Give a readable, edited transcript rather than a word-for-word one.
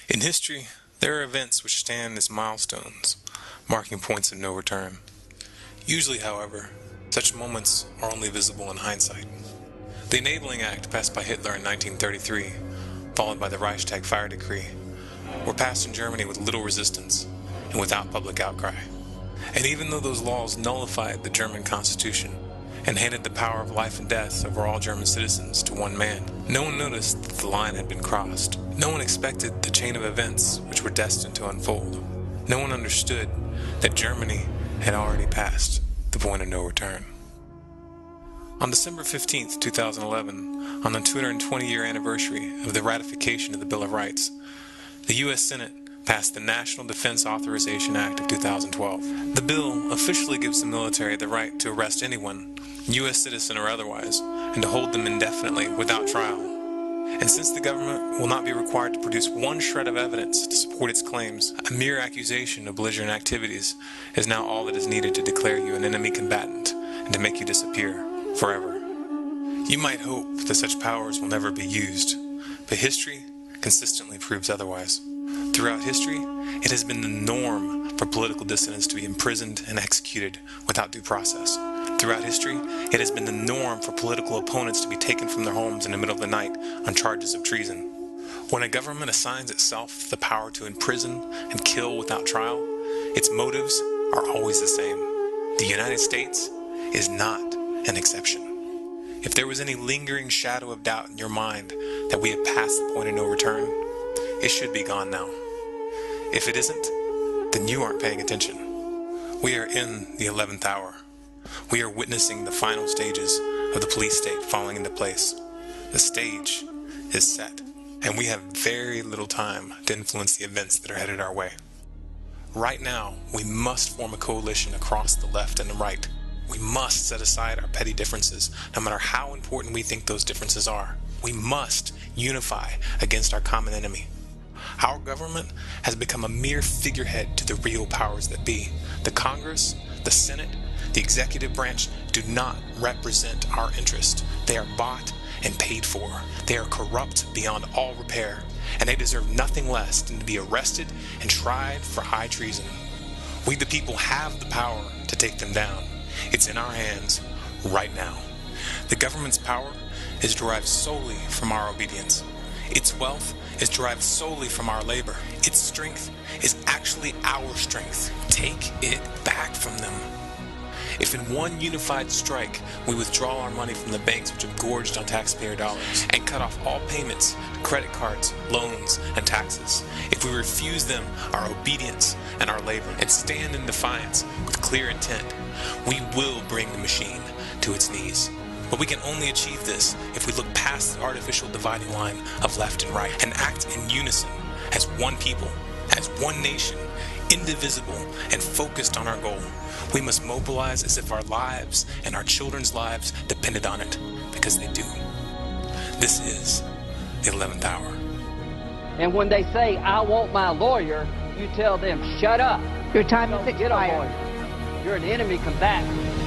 In history, there are events which stand as milestones, marking points of no return. Usually, however, such moments are only visible in hindsight. The Enabling Act passed by Hitler in 1933, followed by the Reichstag Fire Decree, were passed in Germany with little resistance and without public outcry. And even though those laws nullified the German Constitution and handed the power of life and death over all German citizens to one man, no one noticed that the line had been crossed. No one expected the chain of events which were destined to unfold. No one understood that Germany had already passed the point of no return. On December 15, 2011, on the 220-year anniversary of the ratification of the Bill of Rights, the U.S. Senate passed the National Defense Authorization Act of 2012. The bill officially gives the military the right to arrest anyone, U.S. citizen or otherwise, and to hold them indefinitely without trial. And since the government will not be required to produce one shred of evidence to support its claims, a mere accusation of belligerent activities is now all that is needed to declare you an enemy combatant and to make you disappear forever. You might hope that such powers will never be used, but history consistently proves otherwise. Throughout history, it has been the norm for political dissidents to be imprisoned and executed without due process. Throughout history, it has been the norm for political opponents to be taken from their homes in the middle of the night on charges of treason. When a government assigns itself the power to imprison and kill without trial, its motives are always the same. The United States is not an exception. If there was any lingering shadow of doubt in your mind that we have passed the point of no return, it should be gone now. If it isn't, then you aren't paying attention. We are in the 11th hour. We are witnessing the final stages of the police state falling into place. The stage is set, and we have very little time to influence the events that are headed our way. Right now, we must form a coalition across the left and the right. We must set aside our petty differences, no matter how important we think those differences are. We must unify against our common enemy. Our government has become a mere figurehead to the real powers that be. The Congress, the Senate, the executive branch do not represent our interest. They are bought and paid for. They are corrupt beyond all repair, and they deserve nothing less than to be arrested and tried for high treason. We the people have the power to take them down. It's in our hands right now. The government's power is derived solely from our obedience. Its wealth is derived solely from our labor. Its strength is actually our strength. Take it back from them. If in one unified strike we withdraw our money from the banks which have gorged on taxpayer dollars and cut off all payments, credit cards, loans, and taxes, if we refuse them our obedience and our labor and stand in defiance with clear intent, we will bring the machine to its knees. But we can only achieve this if we look past the artificial dividing line of left and right and act in unison as one people, as one nation, indivisible and focused on our goal. We must mobilize as if our lives and our children's lives depended on it, because they do. This is the 11th hour. And when they say, I want my lawyer, you tell them, shut up. Your time is Get a expired. lawyer. You're an enemy combatant.